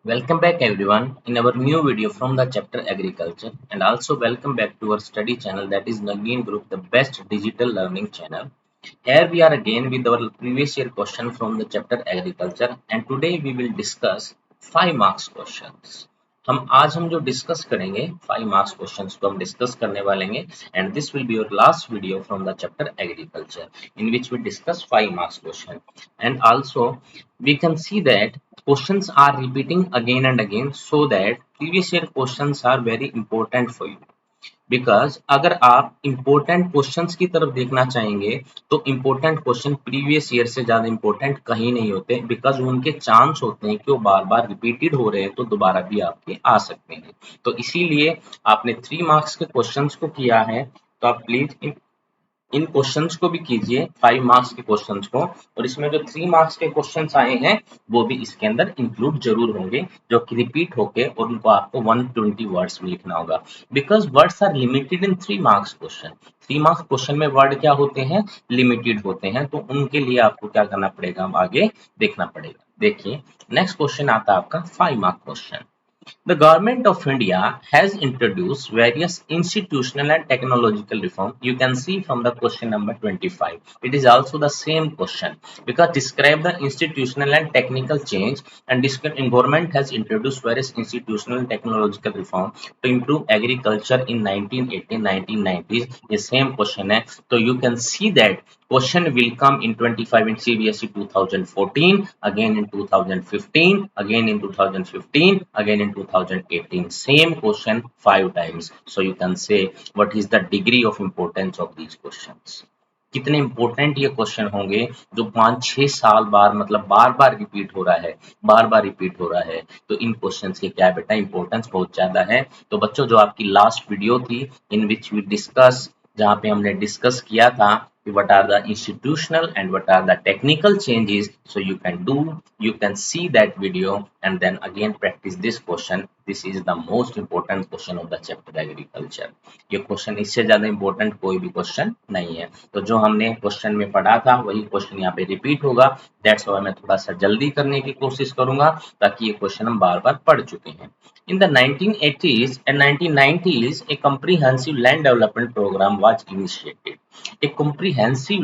Welcome back everyone in our new video from the chapter agriculture, and also welcome back to our study channel, that is Nagin Group, the best digital learning channel. Here we are again with our previous year question from the chapter agriculture, and today we will discuss 5 marks questions. हम जो discuss करेंगे 5 marks questions को हम discuss करने वाले हैं, and this will be your last video from the chapter agriculture in which we discuss 5 marks question. And also we can see that questions are repeating again and again, so that previous year questions are very important for you. Because अगर आप important questions की तरफ देखना चाहेंगे तो important question previous year से ज्यादा important कहीं नहीं होते, बिकॉज उनके चांस होते हैं कि वो बार बार रिपीटेड हो रहे हैं तो दोबारा भी आपके आ सकते हैं. तो इसीलिए आपने 3 मार्क्स के क्वेश्चंस को किया है, तो आप प्लीज इन क्वेश्चंस को भी कीजिए, 5 मार्क्स के क्वेश्चंस को. और इसमें जो 3 मार्क्स के क्वेश्चंस आए हैं वो भी इसके अंदर इंक्लूड जरूर होंगे, जो कि रिपीट होके और उनको आपको 120 वर्ड्स में लिखना होगा, because words are limited in 3 marks question. 3 marks question में वर्ड क्या होते हैं, लिमिटेड होते हैं, तो उनके लिए आपको क्या करना पड़ेगा, आगे देखना पड़ेगा. देखिए नेक्स्ट क्वेश्चन आता है आपका 5 mark question. The Government of India has introduced various institutional and technological reform. You can see from the question number 25. It is also the same question, because describe the institutional and technical change, and government has introduced various institutional and technological reform to improve agriculture in 1980s, 1990s. The same question है, so you can see that question will come in 25 in CBSE 2014, again in 2015, again in 2015, again in 2018. Same question 5 times. So you can say what is the degree of importance of these questions. कितने important ये question होंगे जो 5-6 साल बार मतलब बार बार repeat हो रहा है, बार बार repeat हो रहा है. तो इन क्वेश्चंस के क्या बेटा इंपॉर्टेंस बहुत ज्यादा है. तो बच्चों जो आपकी लास्ट वीडियो थी इन विच वी डिस्कस, जहाँ पे हमने डिस्कस किया था what are the institutional and what are the technical changes, so you can see that video and then again practice this question. This is the most important question of the chapter agriculture. ये question इससे ज्यादा important कोई भी question नहीं है. तो जो हमने क्वेश्चन में पढ़ा था वही क्वेश्चन यहाँ पे रिपीट होगा. दैट्स व्हाई मैं थोड़ा सा जल्दी करने की कोशिश करूंगा ताकि ये क्वेश्चन हम बार बार पढ़ चुके हैं. In the 1980s and 1990s, a comprehensive land development program was initiated. एक comprehensive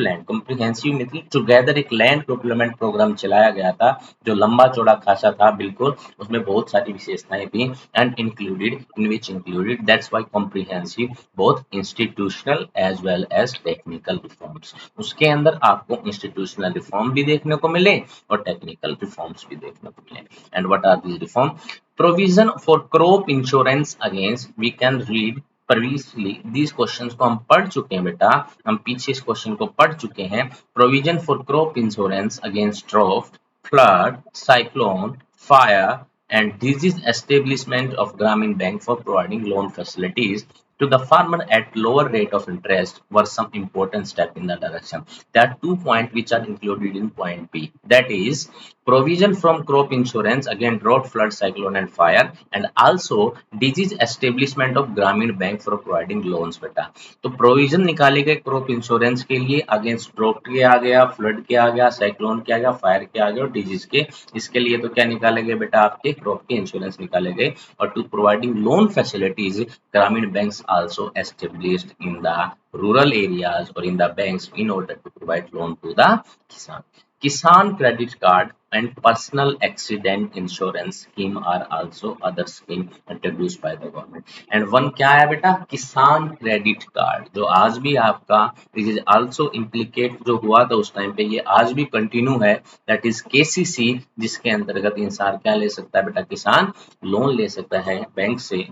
मतलब टुगेदर एक लैंड डेवलपमेंट प्रोग्राम चलाया गया था, जो लंबा चौड़ा खासा था बिल्कुल. उसमें बहुत सारी विशेषताएं थी, and included that's why comprehensive both institutional as well as technical reforms. उसके अंदर आपको इंस्टीट्यूशनल रिफॉर्म भी देखने को मिले और टेक्निकल रिफॉर्म्स भी देखने को मिले. And what are these reform? Provision for crop insurance against, we can read previously these questions को हम पढ़ चुके हैं बेटा, हम पीछे इस क्वेश्चन को पढ़ चुके हैं. Provision for crop insurance against draft, flood, cyclone, fire and disease establishment of Grameen Bank for providing loan facilities to the farmer at lower rate of interest were some important step in that direction. There are 2 points which are included in point B. That is provision from crop insurance against drought, flood, cyclone and fire, and also disease establishment of Grameen Bank for providing loans. बेटा तो provision निकाले गए crop insurance के लिए against drought के आ गया, flood के आ गया, साइक्लोन के आ गया, फायर के आ गया और डिजीज के. इसके लिए तो क्या निकाले गए बेटा, आपके क्रॉप के इंश्योरेंस निकाले गए. और टू प्रोवाइडिंग लोन फैसिलिटीज, ग्रामीण banks also established in the rural areas or in the banks in order to provide loan to the kisan. Kisan credit card and personal accident insurance scheme are also other scheme introduced by the government. And one क्या है बेटा, किसान credit card, जो आज भी आपका this is also implicate जो हुआ था उस टाइम पे, ये आज भी कंटिन्यू है. दैट इज केसीसी, जिसके अंतर्गत इंसान क्या ले सकता है बेटा, किसान लोन ले सकता है बैंक से,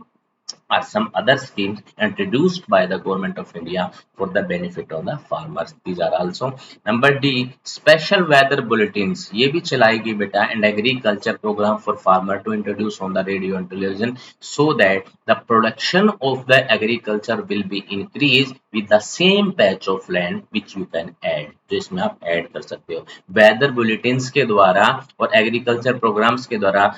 are some other schemes introduced by the government of India for the benefit of the farmers. These are also. Number D, special weather bulletins, ये भी चलाएगी बेटा, and agriculture program for farmer to introduce on the radio and television, so that the production of the agriculture will be increased with the same patch of land which you can add. तो इसमें आप add कर सकते हो weather bulletins के द्वारा और agriculture programmes के द्वारा.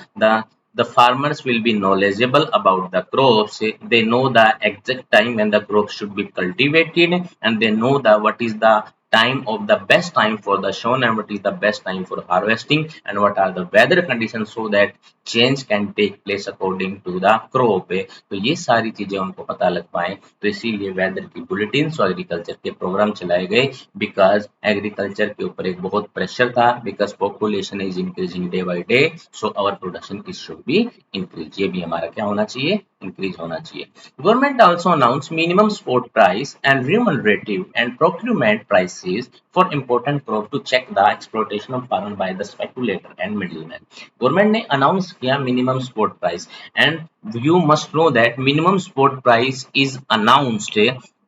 The farmers will be knowledgeable about the crops. They know the exact time when the crops should be cultivated, and they know the what is the time of the best time for the shown and what is the best time for harvesting and what are the weather conditions so that change can take place according to the crop। तो ये सारी चीजें उनको पता लग पाए तो इसीलिए वेदर की बुलेटिन और एग्रीकल्चर के प्रोग्राम चलाए गए बिकॉज एग्रीकल्चर के ऊपर एक बहुत प्रेशर था because population is increasing day by day so our production is should be increase. ये भी हमारा क्या होना चाहिए, इंक्रीज होना चाहिए। Government also announced minimum spot price and remunerative and procurement prices for important crop to check the exploitation of farmer by the speculator and middleman। Government ने announce किया minimum spot price and you must know that minimum spot price is announced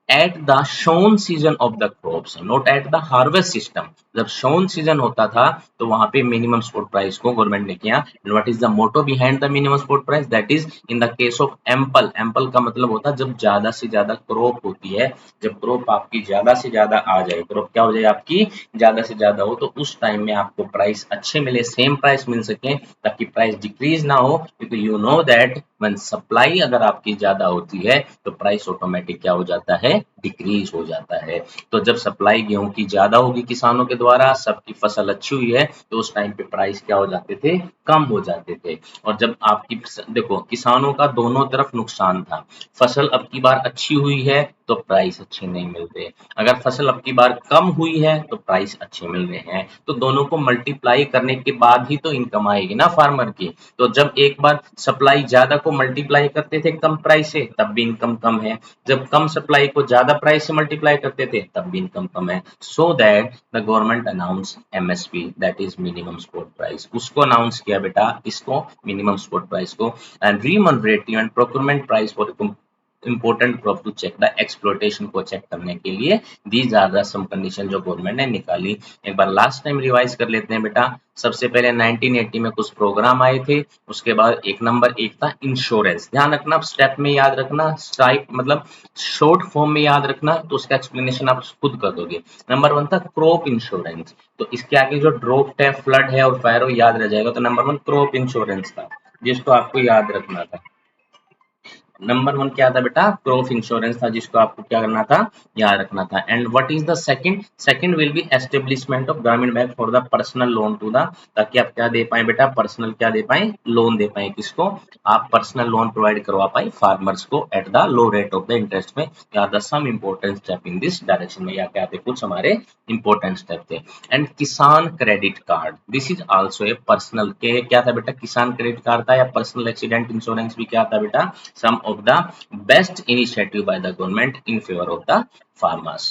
at the sown season of the crops not at the harvest system. जब sown season होता था तो वहां पे minimum spot price को government ने किया। What is the motto behind the minimum spot price, that is in the case of ample. Ample का मतलब होता है जब ज्यादा से ज्यादा क्रॉप होती है, जब क्रॉप आपकी ज्यादा से ज्यादा आ जाए, क्रॉप क्या हो जाए आपकी ज्यादा से ज्यादा हो तो उस टाइम में आपको प्राइस अच्छे मिले, सेम प्राइस मिल सके ताकि प्राइस डिक्रीज ना हो क्योंकि you know that when supply अगर आपकी ज्यादा होती है तो प्राइस ऑटोमेटिक क्या हो जाता है, डिक्रीज हो जाता है। तो जब सप्लाई गेहूं की ज्यादा होगी किसानों के द्वारा, सबकी फसल अच्छी हुई है तो उस टाइम पे प्राइस क्या हो जाते थे, कम हो जाते थे। और जब आपकी देखो किसानों का दोनों तरफ नुकसान था, फसल अब की बार अच्छी हुई है तो प्राइस अच्छे नहीं मिलते, अगर फसल अब की बार कम हुई है तो प्राइस अच्छे मिल रहे हैं। तो दोनों को मल्टीप्लाई करने के बाद ही तो इनकम आएगी ना फार्मर की। तो जब एक बार सप्लाई ज्यादा को मल्टीप्लाई करते थे कम प्राइस से तब भी इनकम कम है, जब कम सप्लाई को ज्यादा प्राइस से मल्टीप्लाई करते थे तब भी इनकम कम है। So that the government announce MSP that is minimum spot price, उसको अनाउंस किया बेटा, इसको मिनिमम स्पॉट प्राइस को। And remunerative and procurement price for important crop to check the exploitation को चेक करने के लिए these are the some condition जो गवर्नमेंट ने निकाली। एक बार लास्ट टाइम रिवाइज कर लेते हैं बेटा। सबसे पहले 1980 में कुछ प्रोग्राम आए थे, उसके बाद एक नंबर एक था इंश्योरेंस, ध्यान रखना स्टेप में याद रखना, स्टाइप मतलब शॉर्ट फॉर्म में याद रखना तो उसका एक्सप्लेनेशन आप खुद कर दोगे। नंबर वन था क्रॉप इंश्योरेंस, तो इसके आगे जो ड्रॉप है, फ्लड है और फायर याद रह जाएगा, तो नंबर वन क्रॉप इंश्योरेंस था जिसको आपको याद रखना था। नंबर वन क्या था बेटा, क्रॉप इंश्योरेंस था जिसको आपको क्या करना था, याद रखना था। And what is the second, second will be establishment of Gramin Bank for the personal loan to the, ताकि आप क्या दे पाए बेटा, पर्सनल क्या दे पाए, लोन दे पाए। किसको, आप पर्सनल लोन प्रोवाइड करवा पाए फार्मर्स को at the low rate of the interest में। या the some important step in this direction में, या क्या थे कुछ हमारे इंपॉर्टेंट स्टेप थे। And Kisan credit card, this is also a personal के क्या था बेटा, किसान क्रेडिट कार्ड था या पर्सनल एक्सीडेंट इंश्योरेंस भी क्या था बेटा, some of the best initiative by the government in favor of the farmers।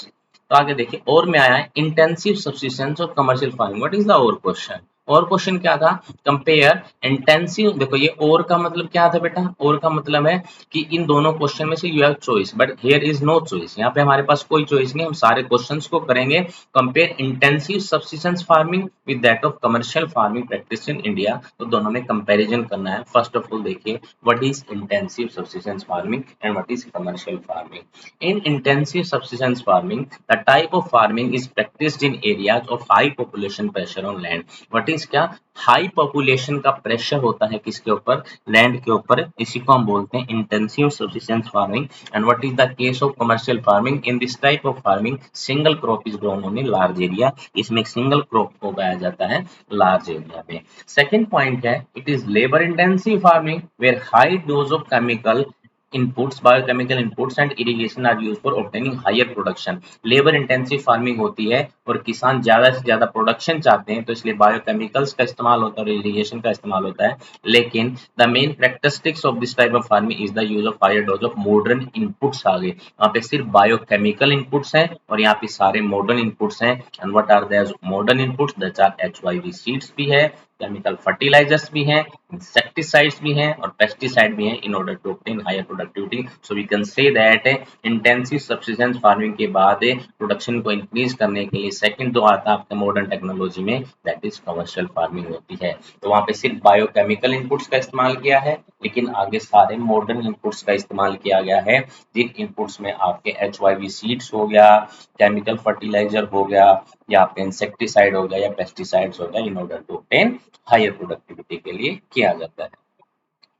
तो आगे देखिए और में आया है इंटेंसिव सब्सिस्टेंस और commercial farming. What is the और क्वेश्चन, और क्वेश्चन क्या था, कंपेयर इंटेंसिव। देखो ये और का मतलब क्या था बेटा, और का मतलब है कि इन दोनों क्वेश्चन में से you have choice, but here is no choice, यहाँ पे हमारे पास कोई चॉइस नहीं, हम सारे क्वेश्चंस को करेंगे। Compare intensive subsistence farming with that of commercial farming practice in India, तो दोनों में कंपैरिजन करना है। फर्स्ट ऑफ ऑल देखिए what is intensive subsistence farming and what is commercial farming. In intensive subsistence farming, the type of farming is practiced in areas of high population pressure on land। What is क्या, high population का pressure होता है किसके ऊपर, land के ऊपर, इसी को हम बोलते हैं intensive subsistence farming. And what is the case of commercial farming, in this type of farming single crop is grown on a large area, इसमें एक सिंगल क्रॉप को उगाया जाता है लार्ज एरिया में। सेकेंड पॉइंट है it is labour intensive farming where high dose of chemical inputs, biochemical inputs and irrigation are used for obtaining higher production। Labour intensive farming होती है और किसान ज्यादा से ज्यादा प्रोडक्शन चाहते हैं तो इसलिए बायोकेमिकल्स का इस्तेमाल होता है और इरिगेशन का इस्तेमाल होता है। लेकिन the main characteristics of this type of farming is the use of higher dose of modern inputs. आ गए वहाँ पे सिर्फ बायोकेमिकल इनपुट्स हैं और यहाँ पे सारे मॉडर्न इनपुट्स हैं। And what are the modern inputs, that are HYV seeds भी है, केमिकल फर्टिलाइजर्स भी हैं, इंसेक्टिसाइड्स भी हैं और पेस्टिसाइड भी हैं in order to obtain higher productivity. So we can say that intensive subsistence farming के बाद प्रोडक्शन को इंक्रीज करने के लिए सेकंड जो आता है आपके मॉडर्न टेक्नोलॉजी में, दैट इज कमर्शियल फार्मिंग होती है। तो वहां पे सिर्फ बायोकेमिकल इनपुट्स का इस्तेमाल किया है लेकिन आगे सारे मॉडर्न इनपुट्स का इस्तेमाल किया गया है, जिन इनपुट्स में आपके HYV सीड्स हो गया, केमिकल फर्टिलाइजर हो गया या आपका इंसेक्टिसाइड हो गया या पेस्टिसाइड्स हो गया, in order to obtain higher productivity के लिए किया जाता है।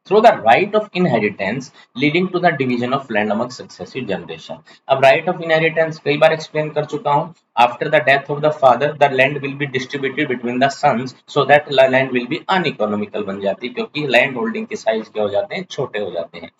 through the right of inheritance leading to the division of land among successive generation. अब right of inheritance कई बार explain कर चुका हूँ. After the death of the father, the land will be distributed between the sons so that land will be uneconomical बन जाती है क्योंकि land holding के size क्या हो जाते हैं, छोटे हो जाते हैं.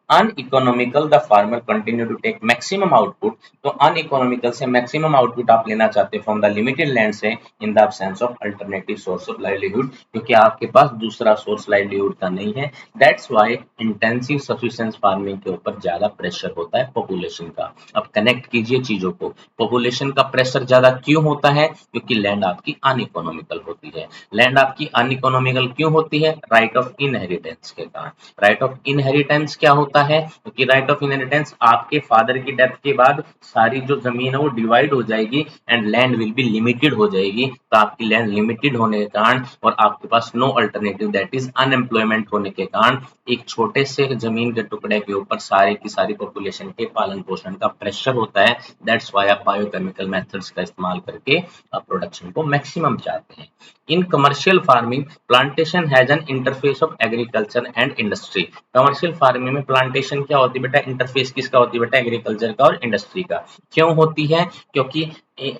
Uneconomical the farmer continue to take maximum output. तो uneconomical से maximum output आप लेना चाहते हैं from the limited land से in the absence of alternative source of livelihood, क्योंकि आपके पास दूसरा source livelihood का नहीं है. That's why intensive subsistence farming के ऊपर ज्यादा प्रेशर होता है population का. अब कनेक्ट कीजिए चीजों को. पॉपुलेशन का प्रेशर ज्यादा क्यों होता है? क्योंकि लैंड आपकी अनइकोनॉमिकल होती है. लैंड आपकी अनइकोनॉमिकल क्यों होती है? राइट ऑफ इनहेरिटेंस के कारण. राइट ऑफ इनहेरिटेंस क्या होता है? क्योंकि राइट ऑफ इनहेरिटेंस आपके फादर की डेथ के बाद सारी जो जमीन है वो डिवाइड हो जाएगी and land will be limited हो जाएगी. तो आपकी लैंड लिमिटेड होने के कारण और आपके पास no alternative that is unemployment होने के कारण एक छोटे से जमीन के टुकड़े के ऊपर सारी की सारी पॉपुलेशन के पालन पोषण का प्रेशर होता है. दैट्स व्हाई आप बायोकेमिकल मेथड्स का इस्तेमाल करके आप प्रोडक्शन को मैक्सिमम चाहते हैं. In commercial farming plantation has an interface of agriculture and industry. Commercial farming में प्लांटेशन क्या होती है बेटा? इंटरफेस किसका होती है बेटा? एग्रीकल्चर का और इंडस्ट्री का. क्यों होती है? क्योंकि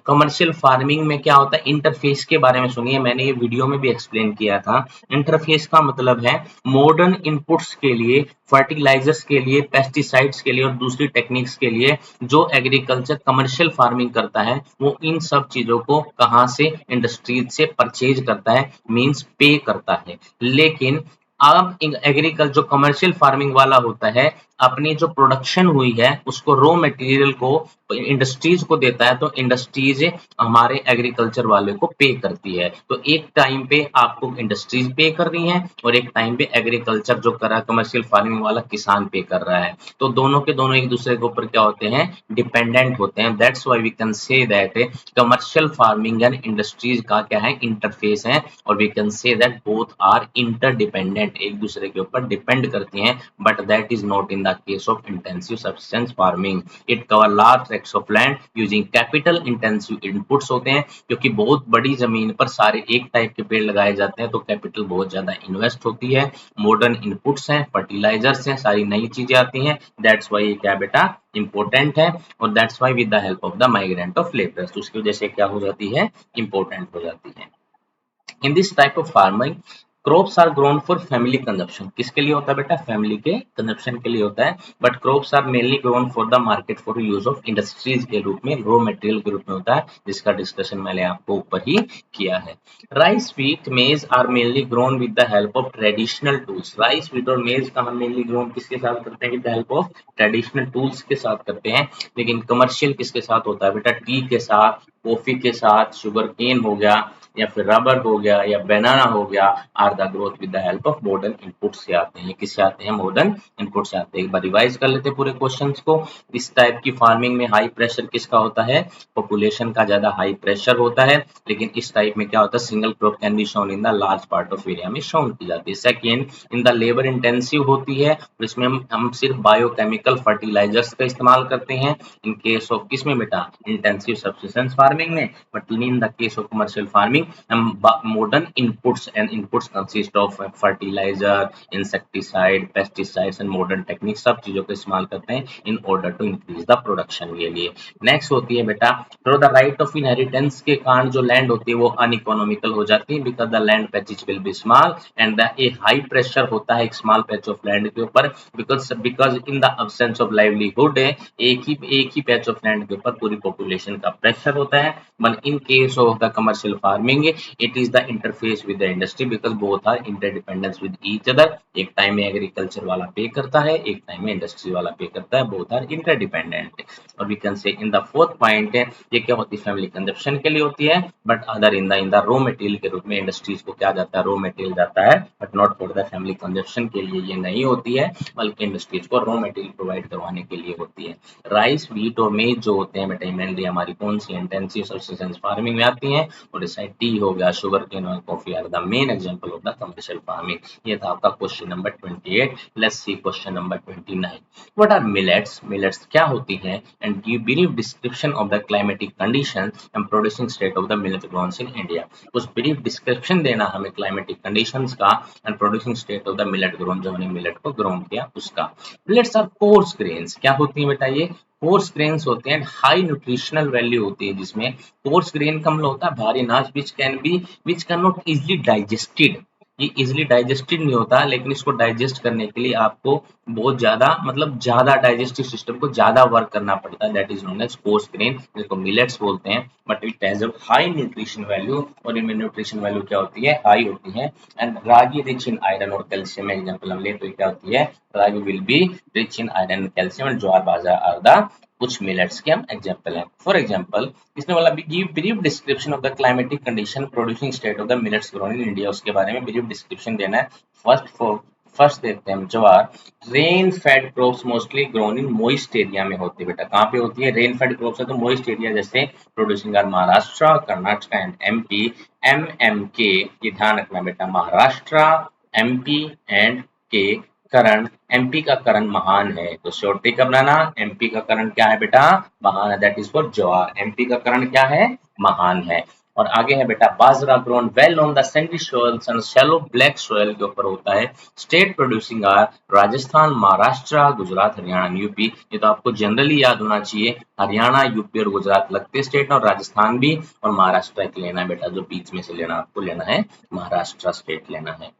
कमर्शियल फार्मिंग में क्या होता है? इंटरफेस के बारे में सुनिए, मैंने ये वीडियो में भी एक्सप्लेन किया था. इंटरफेस का मतलब है मॉडर्न इनपुट्स के लिए, फर्टिलाइजर्स के लिए, पेस्टिसाइड्स के लिए और दूसरी टेक्निक्स के लिए जो एग्रीकल्चर कमर्शियल फार्मिंग करता है वो इन सब चीजों को कहां से? इंडस्ट्रीज से परचेज करता है, मींस पे करता है. लेकिन अब एग्रीकल्चर जो कमर्शियल फार्मिंग वाला होता है अपनी जो प्रोडक्शन हुई है उसको रॉ मटेरियल को इंडस्ट्रीज को देता है, तो इंडस्ट्रीज हमारे एग्रीकल्चर वाले को पे करती है. तो एक टाइम पे आपको इंडस्ट्रीज पे कर रही हैं और एक टाइम पे एग्रीकल्चर जो कर रहा है कमर्शियल फार्मिंग वाला किसान पे कर रहा है. तो दोनों के दोनों एक दूसरे के ऊपर क्या होते हैं? डिपेंडेंट होते हैं. That's why we can say that commercial farming and industries का क्या है? इंटरफेस है. और we can say that both are interdependent, एक दूसरे के ऊपर डिपेंड करती हैं. But that is not in the case of intensive subsistence farming. It cover large tracts of land using capital intensive inputs होते हैं क्योंकि बहुत बड़ी जमीन पर सारे एक टाइप के पेड़ लगाए जाते हैं तो कैपिटल बहुत ज्यादा इन्वेस्ट होती है. मॉडर्न इनपुट्स हैं, फर्टिलाइजर्स हैं, सारी नई चीजें आती हैं. दैट्स वाई ये क्या बेटा? इंपॉर्टेंट है. और that's why with the help of the migrant of labourers, तो उसकी वजह से क्या हो जाती है? इंपॉर्टेंट हो जाती है. In this type of farming crops are grown for family consumption. किसके लिए होता है बेटा? फैमिली के कंजप्शन के लिए होता है. But crops are mainly grown for the market for use of industries के रूप में, रॉ मटेरियल के रूप में होता है, जिसका डिस्कशन मैंने आपको ऊपर ही किया है. Rice, wheat, maize are mainly grown with the help of traditional tools. Rice, wheat और मेज का हम मेनली ग्रोन किसके साथ करते हैं? With the help of traditional tools के साथ करते हैं. लेकिन कमर्शियल किसके साथ होता है बेटा? टी के साथ, कॉफी के साथ, शुगर केन हो गया या फिर रबर हो गया या बनाना हो गया, are the growth with the help of modern input से आते हैं. किससे आते हैं? मॉडर्न इनपुट से आते हैं. एक बार रिवाइज कर लेते हैं पूरे क्वेश्चंस को. इस टाइप की फार्मिंग में हाई प्रेशर किसका होता है? पॉपुलेशन का ज्यादा हाई प्रेशर होता है. लेकिन इस टाइप में क्या होता है? Single crop can be shown in the large part of area में शोन की जाती है. Second, in the labour intensive होती है, इसमें हम सिर्फ बायोकेमिकल फर्टिलाइजर्स का इस्तेमाल करते हैं. इन केस ऑफ किसमें बेटा? इंटेंसिव सब्सिस्टेंस फार्मिंग में. But in the case of commercial farming modern inputs, and inputs consist of fertilizer, insecticide, pesticides and modern techniques, सब चीजों का इस्तेमाल करते हैं in order to increase the production के लिए. नेक्स्ट होती है बेटा through the right of inheritance के कारण जो लैंड होती है वो अनइकोनॉमिकल हो जाती है because the land patches will be small and the a high pressure होता है एक स्मॉल पैच ऑफ लैंड के ऊपर because in the absence of livelihood एक ही पैच ऑफ लैंड के ऊपर पूरी पॉपुलेशन का प्रेशर होता है. But in case of the commercial farming, it is the interface with the industry because both are interdependent with each other. एक time में agriculture वाला पे करता है, एक टाइम में इंडस्ट्री वाला पे करता है. Both are interdependent. और we can say in the fourth point है ये क्या होती है? फैमिली कंजप्शन के लिए होती है. But other in the raw material के रूप में इंडस्ट्रीज को क्या जाता है? रॉ मटेरियल जाता है. But not for the family consumption के लिए ये नहीं होती है, बल्कि इंडस्ट्रीज को रॉ मटेरियल प्रोवाइड करवाने के लिए होती है. राइस, व्हीट और मेज जो होते हैं बेटा मेनली हमारी कौन सी इंटेंसिव इंटेंसिव सब्सिस्टेंस फार्मिंग में आती हैं। और जैसे टी हो गया, शुगर केन और coffee are the main example of the commercial farming. ये था आपका question number 28। Let's see question number 29। What are millets? Millets क्या होती हैं? And give brief description of the climatic condition and producing state of the millet grows in India. कुछ brief description देना हमें climatic conditions का and producing state of the millet grown, जो हमने millet को ग्रोन किया उसका। Millets are coarse grains. क्या होती है बेटा? ये कोर्स ग्रेन्स होते हैं, हाई न्यूट्रिशनल वैल्यू होती है जिसमें। कोर्स ग्रेन का मतलब होता है भारी अनाज which can not easily digested. ये इजिली डाइजेस्टेड नहीं होता, लेकिन इसको डाइजेस्ट करने के लिए आपको बहुत ज्यादा मतलब ज्यादा डाइजेस्टिव सिस्टम को ज्यादा वर्क करना पड़ता है। That is known as coarse grain, जिसको मिलेट्स बोलते हैं। But it has a high nutrition value, और इनमें न्यूट्रिशन वैल्यू क्या होती है? हाई होती है। And ragi rich in iron और कैल्शियम एग्जाम्पल हम ले तो क्या होती है? Ragi will be rich in iron and calcium, and jowar bajra are the कुछ मिलेट्स के हम एग्जाम्पल हैं। फॉर एग्जाम्पल इसमें वाला give brief description of the climatic condition producing state of the millets grown in India, उसके बारे में ब्रीफ डिस्क्रिप्शन देना है। फर्स्ट देखते हैं हम jowar. Rain fed crops mostly grown in moist area में होती है बेटा। कहाँ पे होती है? रेन फेड क्रॉप्स है तो मोइस्ट एरिया, जैसे producing are Maharashtra, Karnataka and MP. MMK, ये ध्यान रखना बेटा, महाराष्ट्र, एमपी एंड के। करण, एमपी का करण महान है, तो श्योरिटी का बनाना, एमपी का करण क्या है बेटा? महान है। That is for jowar. MP का करण क्या है? महान है। और आगे है बेटा bajra grown well on the sandy soils and shallow black soil के ऊपर होता है। State producing are Rajasthan, Maharashtra, Gujarat, Haryana, UP. ये तो आपको जनरली याद होना चाहिए। हरियाणा, यूपी और गुजरात लगते स्टेट हैं, और राजस्थान भी, और महाराष्ट्र एक लेना है बेटा, जो बीच में से लेना आपको लेना है, महाराष्ट्र स्टेट लेना है।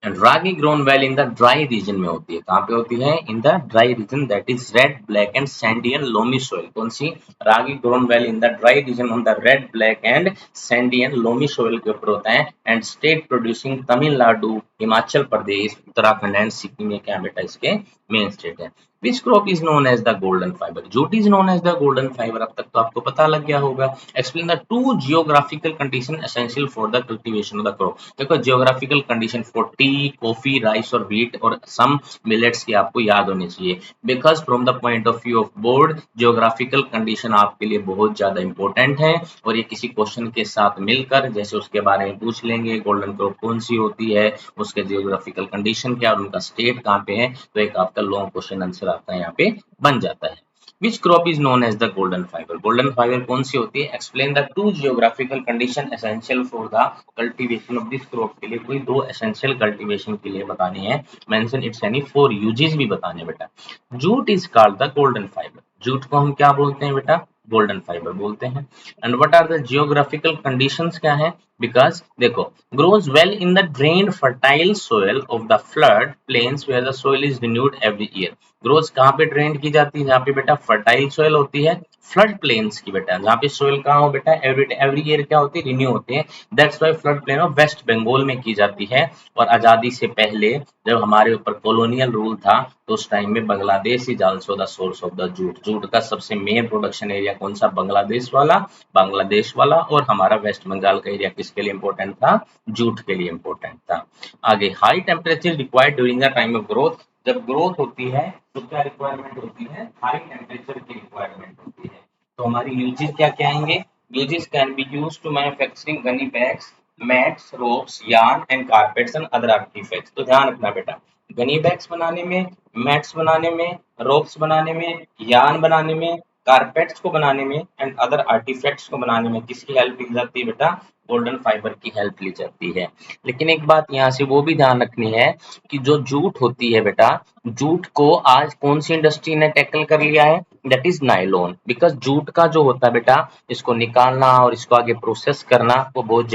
And ragi grown well in the dry region में होती है। कहाँ पे होती है? In the dry region, that is red, black and sandy and loamy soil. कौन सी? Ragi grown well in the dry region on the red, black and sandy and loamy soil के ऊपर होता है। And state producing Tamil Nadu, Himachal Pradesh, Uttarakhand and Sikkim, ये क्या बेटा इसके मेन स्टेट है। Which crop is known as the golden fiber? Jute is known as the golden fiber। अब तक तो आपको पता लग गया होगा। Explain the two geographical condition essential for the cultivation of the crop। देखो geographical condition for tea, coffee, rice और wheat और some millets की आपको याद होनी चाहिए। Because from the point of view of board, geographical condition आपके लिए बहुत ज्यादा important है, और ये किसी क्वेश्चन के साथ मिलकर जैसे उसके बारे में पूछ लेंगे, गोल्डन क्रॉप कौन सी होती है, उसके जियोग्राफिकल कंडीशन क्या, और उनका स्टेट कहाँ पे है, तो एक आपका लॉन्ग क्वेश्चन आंसर आपका यहाँ पे बन जाता है। Which crop is known as the golden fiber? Golden fiber कौन सी होती है? Explain the two geographical condition essential for the cultivation of this crop। के लिए कोई दो essential cultivation के लिए बतानी है। Mention its any four uses भी बताने बेटा। Jute is called the golden fiber। Jute को हम क्या बोलते हैं बेटा? गोल्डन फाइबर बोलते हैं। And what are the geographical conditions क्या है? बिकॉज देखो, grows well in the drained fertile soil of the flood plains where the soil is renewed every year. Grows कहाँ पे ड्रेन की जाती है? जहाँ पे बेटा फर्टाइल सोयल होती है, फ्लड प्लेन्स की बेटा, जहाँ पे सोइल कहाँ हो बेटा? एवरी ईयर क्या होती है? रिन्यू होती है। That's why flood plain of West Bengal में की जाती है। और आजादी से पहले जब हमारे ऊपर कॉलोनियल रूल था, तो उस टाइम में Bangladesh is also the source of the jute. Jute का सबसे मेन प्रोडक्शन एरिया कौन सा? बांग्लादेश वाला। और हमारा वेस्ट बंगाल का एरिया किसके लिए इंपॉर्टेंट था? जूट के लिए इंपॉर्टेंट था। आगे high temperature required during the time of growth. जब ग्रोथ होती है तो क्या रिक्वायरमेंट होती है? हाई टेम्परेचर की रिक्वायरमेंट होती है। तो हमारी यूजेस क्या क्या आएंगे? Uses can be use to manufacturing gunny bags, mats, ropes, yarn and carpets and other artifacts. तो ध्यान रखना बेटा, गनी बैग्स बनाने में, मैट्स बनाने में, रोप्स बनाने में, यार्न बनाने में, कारपेट्स को बनाने में एंड अदर आर्टिफैक्ट्स को बनाने में किसकी हेल्प ली जाती है बेटा? गोल्डन फाइबर की हेल्प ली जाती है। लेकिन एक बात यहाँ से वो भी ध्यान रखनी है कि जो जूट होती है बेटा, जूट को आज कौन सी इंडस्ट्री ने टैकल कर लिया है? That is nylon. Because jute का जो होता है बेटा, इसको निकालना और इसको आगे प्रोसेस करना वो बहुत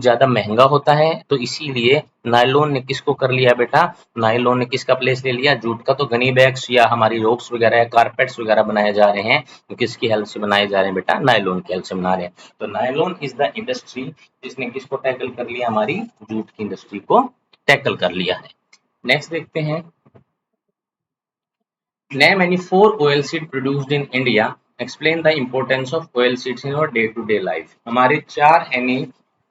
ज्यादा महंगा होता है। तो इसीलिए नायलॉन ने किसको कर लिया बेटा? नायलॉन ने किसका प्लेस ले लिया? जूट का। तो गनी बैग्स या हमारी रोप्स वगैरह या कारपेट्स वगैरह बनाए जा रहे हैं, तो किसकी हेल्प से बनाए जा रहे हैं बेटा? नायलॉन की हेल्प से बना रहे हैं। तो नायलॉन इज द इंडस्ट्री जिसने किसको टैकल कर लिया? हमारी जूट की इंडस्ट्री को टैकल कर लिया है। नेक्स्ट देखते हैं। Name any four oil seed produced in India. Explain the importance of oil seeds in our day-to-day life। हमारे चार यानी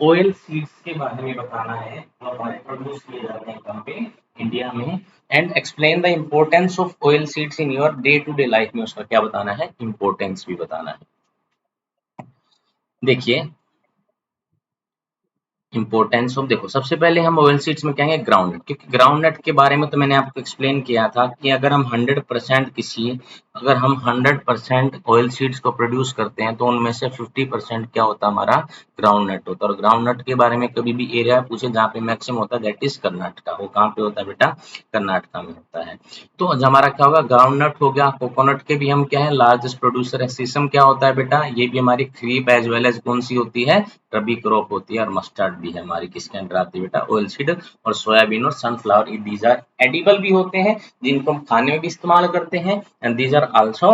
ऑयल सीड्स के बारे में बताना है, तो हमारे प्रोड्यूस किए जाते हैं कहाँ पे? इंडिया में, and explain the importance of oil seeds in your day to day life में उसका क्या बताना है, इम्पोर्टेंस भी बताना है। देखिए इम्पोर्टेंस ऑफ, देखो सबसे पहले हम ऑयल सीड्स में कहेंगे ग्राउंडनट, क्योंकि ग्राउंडनट के बारे में तो मैंने आपको एक्सप्लेन किया था कि अगर हम 100% अगर हम 100% ऑयल सीड्स को प्रोड्यूस करते हैं तो उनमें से 50% क्या होता है, हमारा ग्राउंडनट होता है। और ग्राउंडनट के बारे में कभी भी एरिया पूछे जहाँ पे मैक्सिमम होता है, दैट इज कर्नाटका। वो कहाँ पे होता है बेटा, कर्नाटका में होता है। तो हमारा क्या होगा, ग्राउंडनट हो गया। कोकोनट के भी हम क्या है, लार्जेस्ट प्रोड्यूसर है। सीसम क्या होता है बेटा, ये भी हमारी खरीफ एज वेल एज कौन सी होती है, रबी क्रॉप होती है। और मस्टर्ड भी है हमारी, किसके अंडर आती है बेटा, ऑयल सीड। और सोयाबीन और सनफ्लावर, दीज आर एडिबल भी होते हैं, जिनको हम खाने में भी इस्तेमाल करते हैं। And these are also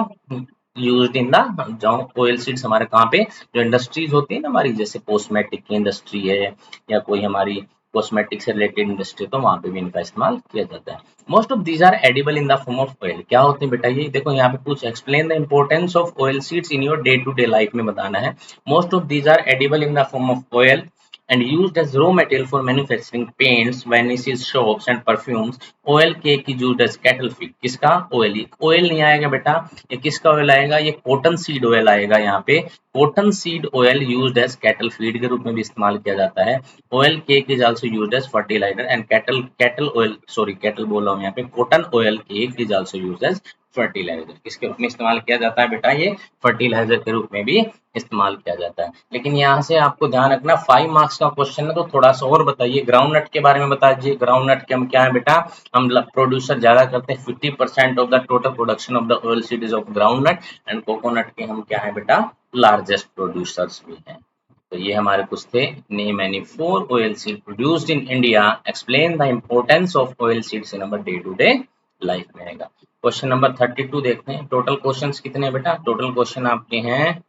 used in the, जो ऑयल सीड्स हमारे कहाँ पे, जो इंडस्ट्रीज होती है ना हमारी, जैसे कॉस्मेटिक की इंडस्ट्री है या कोई हमारी कॉस्मेटिक से रिलेटेड इंडस्ट्री, तो वहां पे भी इनका इस्तेमाल किया जाता है। Most of these are edible in the form of oil. क्या होते हैं बेटा ये, देखो यहाँ पे पूछ, explain the importance of oil seeds in your day to day life में बताना है। Most of these are edible in the form of oil and used as raw material for manufacturing paints, varnishes, soaps and perfumes. Oil cake is used as cattle feed. किसका oil, oil नहीं आएगा बेटा, ये किसका oil आएगा, ये cotton seed oil आएगा। यहाँ पे cotton seed oil used as cattle feed के रूप में भी इस्तेमाल किया जाता है। Oil cake is also used as fertiliser and cattle oil, sorry cattle बोल रहा हूँ यहाँ पे, cotton oil cake is also used as fertiliser. किसके रूप में इस्तेमाल किया जाता है बेटा, ये फर्टिलाइजर के रूप में भी इस्तेमाल किया जाता है। लेकिन यहाँ से आपको ध्यान रखना 5 मार्क्स का क्वेश्चन है, तो थोड़ा सा और बताइए, ग्राउंड नट के बारे में बता दीजिए। ग्राउंड नट के हम क्या है बेटा, हम प्रोड्यूसर ज्यादा करते हैं, 50% of the total production of the oil seed is of groundnut. And coconut के हम क्या है बेटा, लार्जेस्ट प्रोड्यूसर्स भी हैं। तो ये हमारे कुछ थे, name any 4 oil seed produced in India, explain the importance of oil seeds in our day to day life में आएगा। क्वेश्चन नंबर 32 देखते हैं। टोटल क्वेश्चंस कितने बेटा, टोटल क्वेश्चन आपके हैं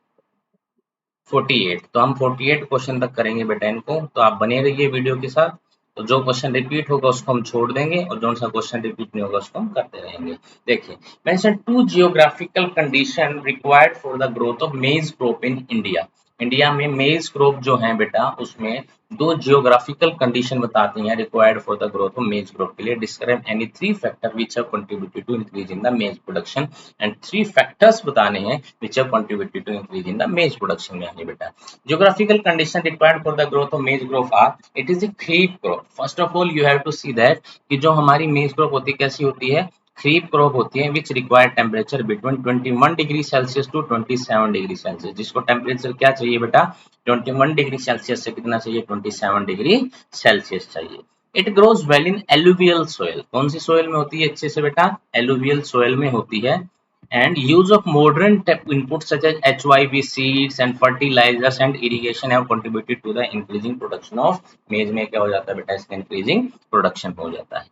48। तो हम 48 क्वेश्चन तक करेंगे बेटा इनको, तो आप बने रहिए वीडियो के साथ। तो जो क्वेश्चन रिपीट होगा उसको हम छोड़ देंगे और जो सा क्वेश्चन रिपीट नहीं होगा उसको हम करते रहेंगे। देखिए, mention 2 geographical condition required for the growth of maize crop in India. India में मेज क्रॉप जो है बेटा, उसमें 2 जियोग्राफिकल कंडीशन बताती हैं required for the growth of maize crop के लिए। Describe any 3 factor which have contributed to increase in the maize production. And 3 factors बताने हैं which have contributed to increase in the maize production में आने बेटा। Geographical condition required for the growth of maize crop are, it is a kharif crop. First of all you have to see that कि जो हमारी मेज crop होती है कैसी होती है, खरीफ क्रॉप होती है, which require temperature between 21 degree Celsius to 27 degree Celsius. जिसको टेम्परेचर क्या चाहिए बेटा, 21 डिग्री सेल्सियस से कितना चाहिए, 27 डिग्री सेल्सियस चाहिए। It grows well in alluvial soil. कौन सी सोयल में होती है अच्छे से बेटा, एलुवियल सोयल में होती है। And use of modern inputs such as HYV seeds and fertilizers and irrigation have contributed to the increasing production of maize। में क्या हो जाता है बेटा, इसका increasing production हो जाता है।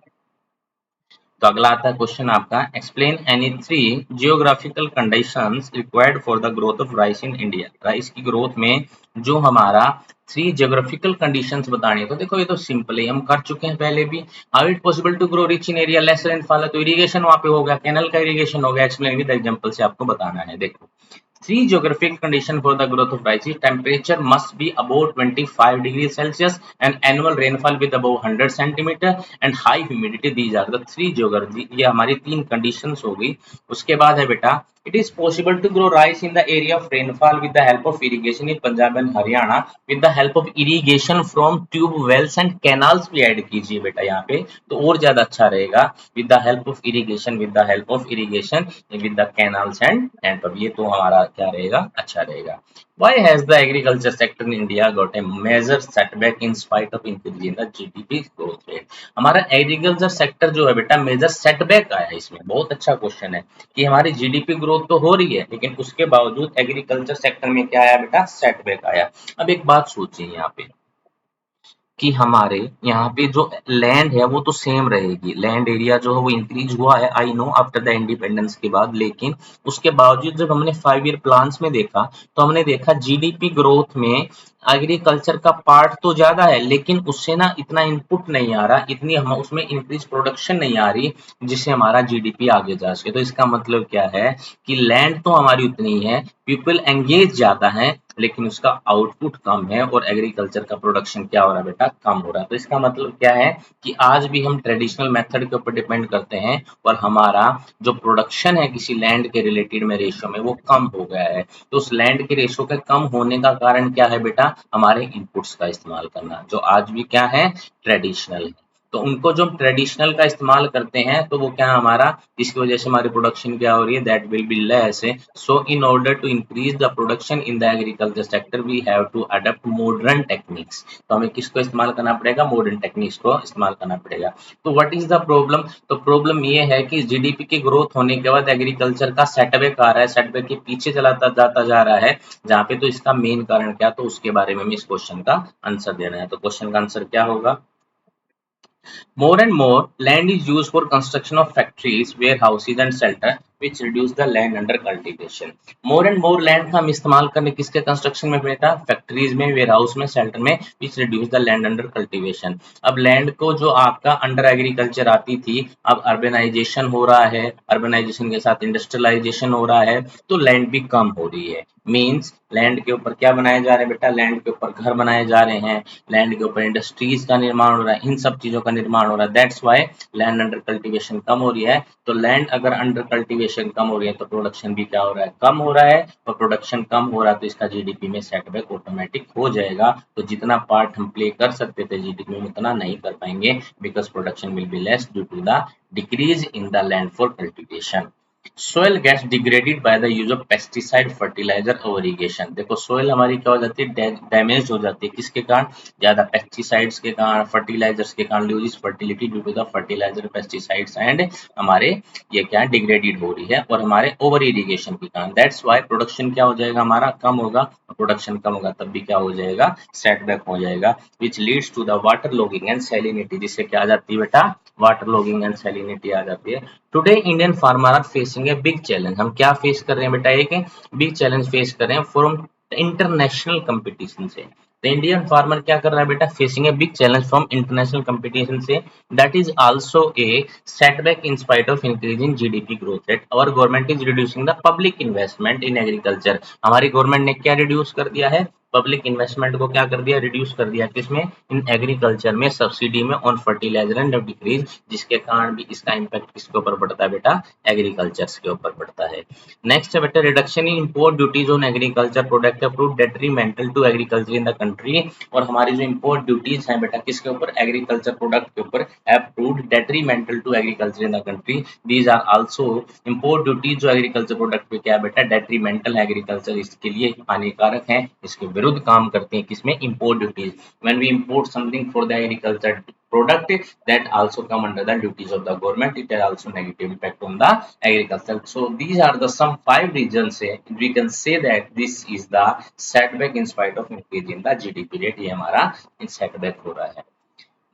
तो अगला आता है क्वेश्चन आपका, explain any 3 geographical conditions required for the growth of rice in India. Rice की ग्रोथ में जो हमारा 3 जियोग्राफिकल कंडीशंस बतानी है। तो देखो ये तो सिंपल है, हम कर चुके हैं पहले भी। How it possible to grow rice in area less rainfall है, तो इरिगेशन वहां पे हो गया, कैनल का इरिगेशन हो गया। एक्सप्लेन विद एग्जांपल से आपको बताना है। देखो, 3 geographic condition for the growth of rice. Temperature must be above 25 degrees Celsius and annual rainfall with above 100 centimeter and high humidity. These are the 3 geography, ये हमारी 3 conditions हो गई। उसके बाद है बेटा, it is possible to grow rice in the area of rainfall with the help of irrigation in Punjab and Haryana with the help of irrigation from tube wells and canals भी add कीजिए बेटा यहाँ पे, तो और ज्यादा अच्छा रहेगा। with the help of irrigation, with the help of irrigation with the canals and pump, ये तो हमारा क्या रहेगा, अच्छा रहेगा। Why has the agriculture sector in India got a major setback in spite of increase in the GDP growth rate? हमारा agriculture sector जो है बेटा मेजर सेटबैक आया है इसमें। बहुत अच्छा क्वेश्चन है कि हमारी जीडीपी ग्रोथ तो हो रही है लेकिन उसके बावजूद एग्रीकल्चर सेक्टर में क्या आया बेटा, सेटबैक आया। अब एक बात सोचिए यहाँ पे कि हमारे यहाँ पे जो लैंड है वो तो सेम रहेगी, लैंड एरिया जो है वो इंक्रीज हुआ है, I know, after the independence के बाद। लेकिन उसके बावजूद जब हमने 5 ईयर प्लान्स में देखा तो हमने देखा जीडीपी ग्रोथ में एग्रीकल्चर का पार्ट तो ज्यादा है लेकिन उससे ना इतना इनपुट नहीं आ रहा, इतनी हम उसमें इंक्रीज प्रोडक्शन नहीं आ रही जिससे हमारा जीडीपी आगे जा सके। तो इसका मतलब क्या है कि लैंड तो हमारी उतनी है, पीपल एंगेज ज्यादा है, लेकिन उसका आउटपुट कम है और एग्रीकल्चर का प्रोडक्शन क्या हो रहा है बेटा, कम हो रहा है। तो इसका मतलब क्या है कि आज भी हम ट्रेडिशनल मेथड के ऊपर डिपेंड करते हैं और हमारा जो प्रोडक्शन है किसी लैंड के रिलेटेड में रेशियो में वो कम हो गया है। तो उस लैंड के रेशियो के कम होने का कारण क्या है बेटा, हमारे इनपुट्स का इस्तेमाल करना, जो आज भी क्या है, ट्रेडिशनल है। तो उनको जो हम ट्रेडिशनल का इस्तेमाल करते हैं तो वो क्या हमारा, जिसकी वजह से हमारी प्रोडक्शन क्या हो रही है, that will be less. So in order to increase the production in the agriculture sector we have to adopt modern techniques. तो हमें किसको इस्तेमाल करना पड़ेगा, मॉडर्न टेक्निक्स को इस्तेमाल करना पड़ेगा। तो व्हाट इज द प्रॉब्लम, तो प्रॉब्लम ये है कि जीडीपी की ग्रोथ होने के बाद एग्रीकल्चर का सेटबैक आ रहा है, सेटबैक के पीछे चलाता जाता जा रहा है, जहाँ पे तो इसका मेन कारण क्या, तो उसके बारे में इस क्वेश्चन का आंसर देना है। तो क्वेश्चन का आंसर क्या होगा, more and more land is used for construction of factories, warehouses and shelter which reduce the land under cultivation. More and more land का हम इस्तेमाल करने किसके कंस्ट्रक्शन में बेटा, फैक्ट्रीज में, वेयरहाउस में, शेल्टर में, which reduce the land under cultivation. अब लैंड को जो आपका अंडर एग्रीकल्चर आती थी, अब अर्बनाइजेशन हो रहा है, अर्बनाइजेशन के साथ इंडस्ट्रियलाइजेशन हो रहा है, तो लैंड भी कम हो रही है। मीन्स लैंड के ऊपर क्या बनाए जा रहे हैं बेटा, लैंड के ऊपर घर बनाए जा रहे हैं, लैंड के ऊपर इंडस्ट्रीज का निर्माण हो रहा है, इन सब चीजों का निर्माण हो रहा है। That's why land under cultivation कम हो रही है। तो लैंड अगर अंडर कल्टीवेशन कम हो रही है तो प्रोडक्शन भी क्या हो रहा है, कम हो रहा है, और प्रोडक्शन कम हो रहा है तो इसका जीडीपी में सेटबैक ऑटोमेटिक हो जाएगा। तो जितना पार्ट हम प्ले कर सकते थे जीडीपी में उतना नहीं कर पाएंगे, because production will be less due to the decrease in the land for cultivation. Soil gets degraded by the use of pesticide, fertiliser और इरिगेशन। देखो सोयल हमारी क्या हो जाती है, डैमेज हो जाती है, किसके कारण, ज्यादा पेस्टिसाइड्स के कारण, फर्टिलाइजर्स के कारण, lose fertility due to the fertiliser, pesticides and हमारे ये क्या डिग्रेडेड हो रही है, और हमारे ओवर इरिगेशन के कारण। दैट्स वाई प्रोडक्शन क्या हो जाएगा, हमारा कम होगा, प्रोडक्शन कम होगा तब भी क्या हो जाएगा, सेटबैक हो जाएगा, which leads to the water logging and salinity, जिससे क्या आ जाती है बेटा, वाटर लॉगिंग एंड सैलिनिटी आ जाती है। Today Indian farmer are facing a big challenge, हम क्या फेस कर रहे हैं बेटा, एक बिग चैलेंज फेस कर रहे हैं फ्रॉम इंटरनेशनल कंपटीशन से। तो इंडियन फार्मर क्या कर रहा है बेटा, facing a big challenge from international competition से, that is also a setback in spite of increasing GDP growth rate. Our government is reducing the public investment in agriculture, हमारी government ने क्या reduce कर दिया है, पब्लिक इन्वेस्टमेंट को क्या कर दिया, रिड्यूस कर दिया, किसमें, इन एग्रीकल्चर में, सब्सिडी में, ऑन फर्टिलाइजर एंड डिक्रीज, जिसके कारण भी इसका इम्पैक्ट किसके ऊपर पड़ता है बेटा, एग्रीकल्चर के ऊपर पड़ता है। नेक्स्ट है बेटा, reduction in import duties on agriculture product approve detrimental to agriculture in the country. और हमारी जो इम्पोर्ट ड्यूटीज हैं बेटा किसके ऊपर, एग्रीकल्चर प्रोडक्ट के ऊपर, approved detrimental to agriculture in the country. These are also import duties जो एग्रीकल्चर प्रोडक्ट पे क्या है बेटा, डेट्रीमेंटल एग्रीकल्चर, इसके लिए हानिकारक है, इसके विरुद्ध काम करते हैं, किसमें, import duties. When we import something for the agriculture product that also come under the duties of the government, it has also negative impact on the agriculture. So these are the some 5 reasons we can say that this is the setback in spite of increase in the GDP rate, ये हमारा setback हो रहा है।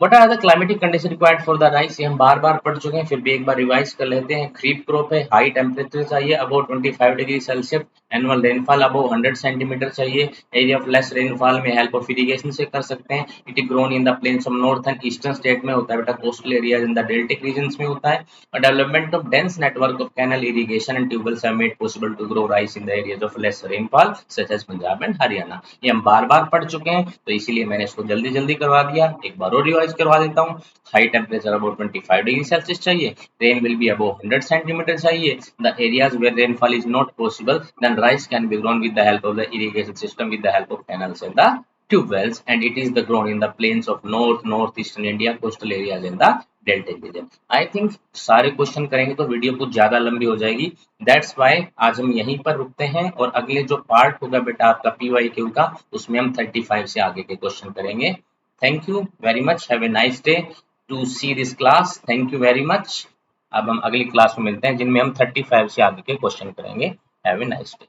What are the climatic conditions required for the rice, ये हम बार बार पढ़ चुके हैं, फिर भी एक बार रिवाइज कर लेते हैं। खरीफ क्रॉप है, हाई टेम्परेचर चाहिए, above 25 degree Celsius, annual rainfall above 100 centimetre चाहिए, एरिया ऑफ लेस रेनफॉल में हेल्प ऑफ इरिगेशन से कर सकते हैं। It is grown in the plains of north and eastern state में होता है बेटा, coastal areas in the deltaic region में होता है। और development of dense network of canal irrigation and tubewells have made possible to grow rice in the areas of less rainfall such as Punjab and Haryana. ये हम बार बार पढ़ चुके हैं तो इसीलिए मैंने इसको जल्दी जल्दी करवा दिया, एक बार और रिवाइज करवा देता हूँ। High temperature about 25 degree Celsius चाहिए, rain will be about 100 centimetre चाहिए, the areas where rainfall is not possible then rice can be grown with the help of the irrigation system with the help of canals and the tube wells, and it is the grown in the plains of northeastern India, coastal areas in the delta region. I think सारे question करेंगे तो video कुछ ज्यादा लंबी हो जाएगी, that's why आज हम यहीं पर रुकते हैं, और अगले जो पार्ट होगा बेटा आपका PYQ का, उसमें हम 35 से आगे के क्वेश्चन करेंगे। Thank you very much, have a nice day to see this class, thank you very much. अब हम अगली क्लास में मिलते हैं जिनमें हम 35 से आगे के क्वेश्चन करेंगे। Have a nice day.